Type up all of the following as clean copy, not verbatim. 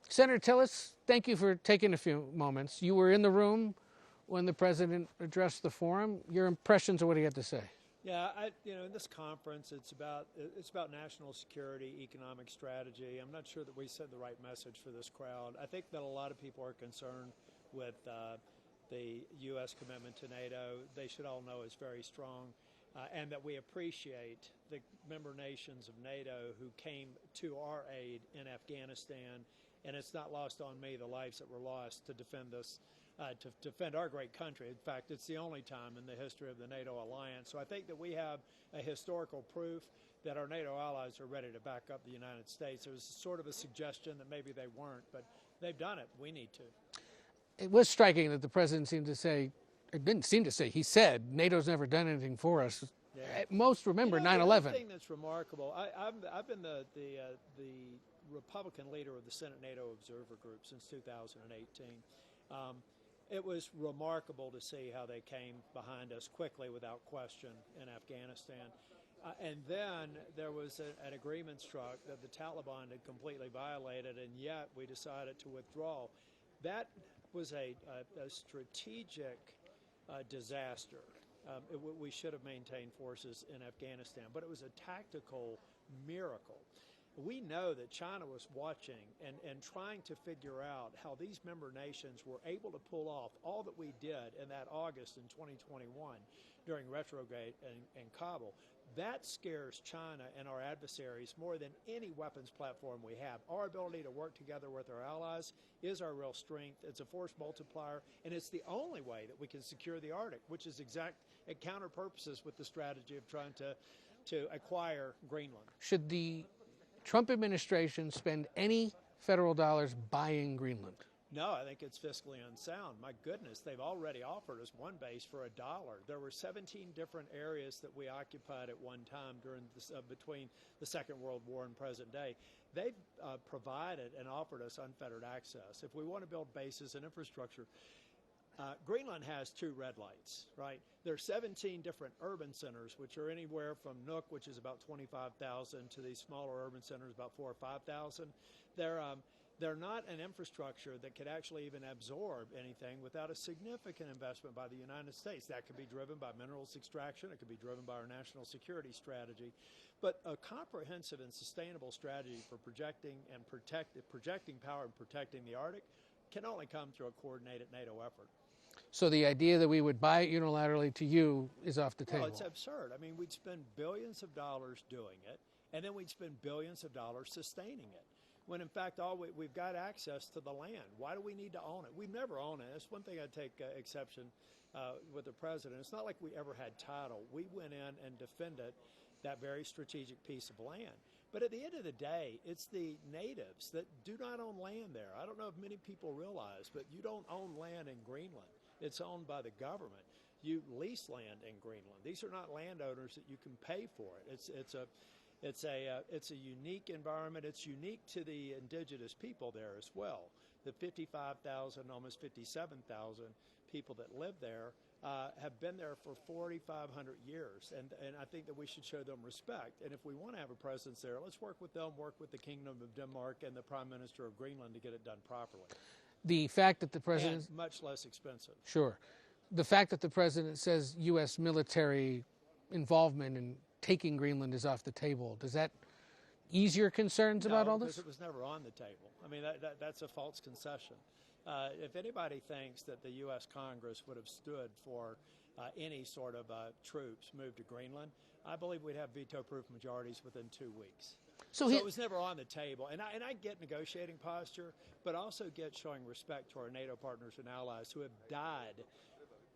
Senator Tillis, thank you for taking a few moments. You were in the room when the president addressed the forum. Your impressions of what he had to say? Yeah, in this conference, it's about national security, economic strategy. I'm not sure that we sent the right message for this crowd. I think that a lot of people are concerned with the U.S. commitment to NATO. They should all know it's very strong, and that we appreciate the member nations of NATO who came to our aid in Afghanistan. And it's not lost on me the lives that were lost to defend us, to defend our great country. In fact, it's the only time in the history of the NATO alliance. So I think that we have a historical proof that our NATO allies are ready to back up the United States. It was sort of a suggestion that maybe they weren't, but they've done it. We need to. It was striking that the president seemed to say, or didn't seem to say, he said, NATO's never done anything for us. Yeah. Most remember 9/11. The thing that's remarkable, I've been the Republican leader of the Senate NATO Observer Group since 2018. It was remarkable to see how they came behind us quickly, without question, in Afghanistan. And then there was an agreement struck that the Taliban had completely violated, and yet we decided to withdraw. That was a strategic disaster. We should have maintained forces in Afghanistan, but it was a tactical miracle. We know that China was watching and trying to figure out how these member nations were able to pull off all that we did in that August in 2021 during retrograde in Kabul. That scares China and our adversaries more than any weapons platform we have. Our ability to work together with our allies is our real strength. It's a force multiplier, and it's the only way that we can secure the Arctic, which is at counter purposes with the strategy of trying to acquire Greenland. Should the Trump administration spend any federal dollars buying Greenland? No, I think it's fiscally unsound. My goodness, they've already offered us one base for $1. There were 17 different areas that we occupied at one time during this, between the Second World War and present day. They've provided and offered us unfettered access. If we want to build bases and infrastructure, Greenland has 2 red lights, right? There are 17 different urban centers, which are anywhere from Nuuk, which is about 25,000, to these smaller urban centers, about 4,000 or 5,000. They're not an infrastructure that could actually even absorb anything without a significant investment by the United States. That could be driven by minerals extraction. It could be driven by our national security strategy. But a comprehensive and sustainable strategy for projecting power and protecting the Arctic can only come through a coordinated NATO effort. So the idea that we would buy it unilaterally to you is off the table? No, it's absurd. I mean, we'd spend billions of dollars doing it, and then we'd spend billions of dollars sustaining it, when in fact we've got access to the land. Why do we need to own it? We've never owned it. That's one thing I take exception with the president. It's not like we ever had title. We went in and defended that very strategic piece of land. But at the end of the day, it's the natives that do not own land there. I don't know if many people realize, but you don't own land in Greenland. It's owned by the government. You lease land in Greenland. These are not landowners that you can pay for it. It's a unique environment. It's unique to the indigenous people there as well. The 55,000, almost 57,000 people that live there have been there for 4,500 years, and I think that we should show them respect. And if we want to have a presence there, let's work with them, work with the Kingdom of Denmark and the Prime Minister of Greenland to get it done properly. The fact that the president... And much less expensive. Sure. The fact that the president says U.S. military involvement in taking Greenland is off the table, does that ease your concerns about all this? Because it was never on the table. I mean, that's a false concession. If anybody thinks that the U.S. Congress would have stood for any sort of troops moved to Greenland, I believe we'd have veto-proof majorities within 2 weeks. So it was never on the table. And I get negotiating posture, but also get showing respect to our NATO partners and allies who have died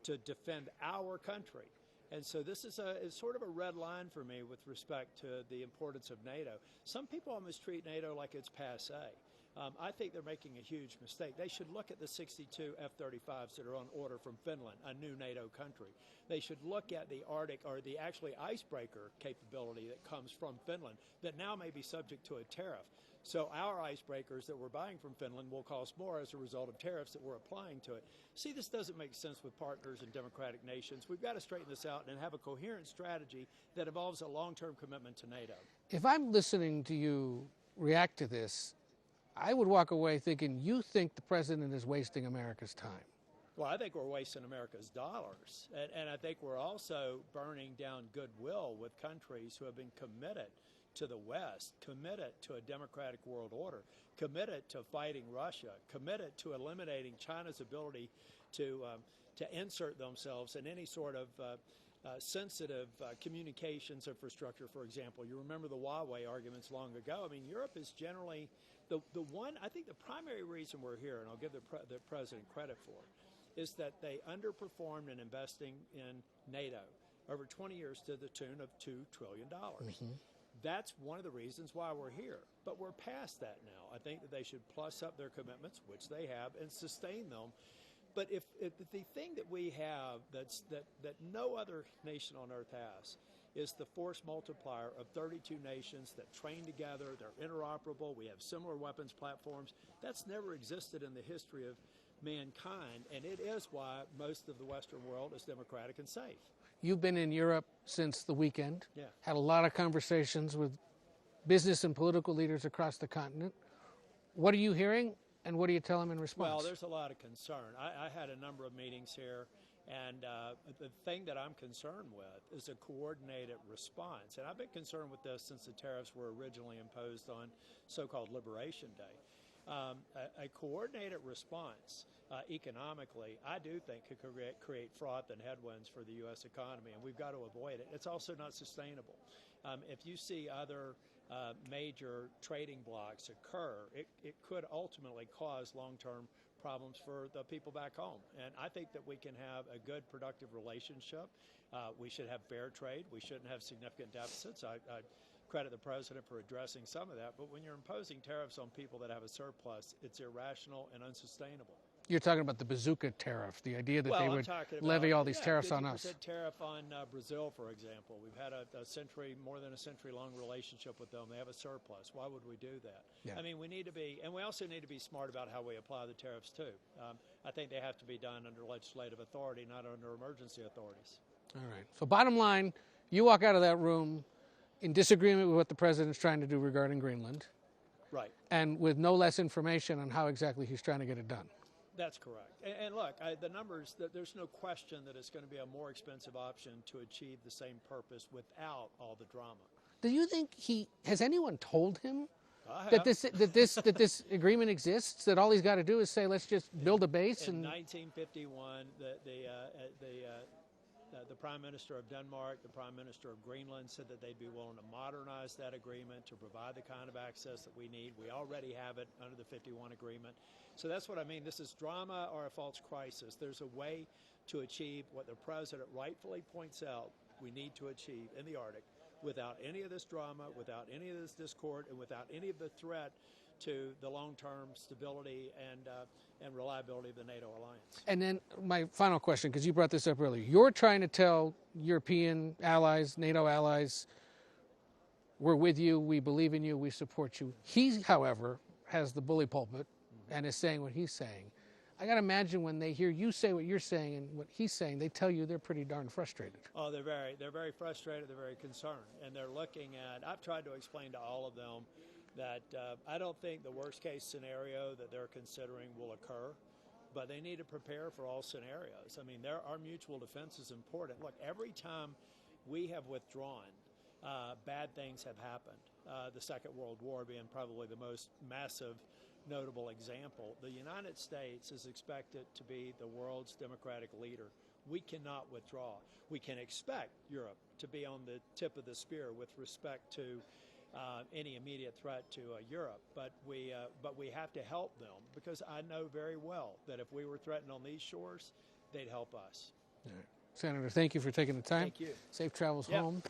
to defend our country. And so this is sort of a red line for me with respect to the importance of NATO. Some people almost treat NATO like it's passé. I think they're making a huge mistake. They should look at the 62 F-35s that are on order from Finland, a new NATO country. They should look at the Arctic, or the actually icebreaker capability that comes from Finland that now may be subject to a tariff. So our icebreakers that we're buying from Finland will cost more as a result of tariffs that we're applying to it. See, this doesn't make sense with partners in democratic nations. We've got to straighten this out and have a coherent strategy that involves a long-term commitment to NATO. If I'm listening to you react to this, I would walk away thinking you think the president is wasting America's time. Well, I think we're wasting America's dollars. And I think we're also burning down goodwill with countries who have been committed to the West, committed to a democratic world order, committed to fighting Russia, committed to eliminating China's ability to insert themselves in any sort of sensitive communications infrastructure, for example. You remember the Huawei arguments long ago. I mean, Europe is generally the one, I think the primary reason we're here, and I'll give the president credit for it, is that they underperformed in investing in NATO over 20 years to the tune of $2 trillion. Mm-hmm. That's one of the reasons why we're here. But we're past that now. I think that they should plus up their commitments, which they have, and sustain them. But if the thing that we have that no other nation on earth has is the force multiplier of 32 nations that train together, they're interoperable, we have similar weapons platforms. That's never existed in the history of mankind, and it is why most of the Western world is democratic and safe. You've been in Europe since the weekend, yeah. Had a lot of conversations with business and political leaders across the continent. What are you hearing, and what do you tell them in response? Well, there's a lot of concern. I had a number of meetings here, and the thing that I'm concerned with is a coordinated response. And I've been concerned with this since the tariffs were originally imposed on so-called Liberation Day. A coordinated response economically, I do think could create froth and headwinds for the U.S. economy, and we've got to avoid it. It's also not sustainable. If you see other major trading blocks occur, it could ultimately cause long-term problems for the people back home. And I think that we can have a good, productive relationship. We should have fair trade. We shouldn't have significant deficits. I credit the president for addressing some of that. But when you're imposing tariffs on people that have a surplus, it's irrational and unsustainable. You're talking about the bazooka tariff, the idea that they would levy all these tariffs on us. 50% tariff on Brazil, for example. We've had more than a century-long relationship with them. They have a surplus. Why would we do that? Yeah. I mean, we need to be, and we also need to be smart about how we apply the tariffs, too. I think they have to be done under legislative authority, not under emergency authorities. All right. So bottom line, you walk out of that room in disagreement with what the president's trying to do regarding Greenland. Right. And with no less information on how exactly he's trying to get it done. That's correct. And look, the numbers, there's no question that it's going to be a more expensive option to achieve the same purpose without all the drama. Do you think has anyone told him that this agreement exists, that all he's got to do is say, let's just build a base? In 1951, the Prime Minister of Denmark, the Prime Minister of Greenland said that they'd be willing to modernize that agreement to provide the kind of access that we need. We already have it under the 51 agreement. So that's what I mean. This is drama or a false crisis. There's a way to achieve what the president rightfully points out we need to achieve in the Arctic without any of this drama, without any of this discord, and without any of the threat to the long-term stability and reliability of the NATO alliance. And then my final question, because you brought this up earlier. You're trying to tell European allies, NATO allies, we're with you, we believe in you, we support you. He, however, has the bully pulpit and is saying what he's saying. I got to imagine when they hear you say what you're saying and what he's saying, they tell you they're pretty darn frustrated. Oh, they're very frustrated, they're very concerned. And they're looking at, I've tried to explain to all of them that I don't think the worst-case scenario that they're considering will occur, but they need to prepare for all scenarios. I mean, our mutual defense is important. Look, every time we have withdrawn, bad things have happened. The Second World War being probably the most massive, notable example. The United States is expected to be the world's democratic leader. We cannot withdraw. We can expect Europe to be on the tip of the spear with respect to any immediate threat to Europe, but we have to help them, because I know very well that if we were threatened on these shores, they'd help us. All right. Senator, thank you for taking the time. Thank you. Safe travels home.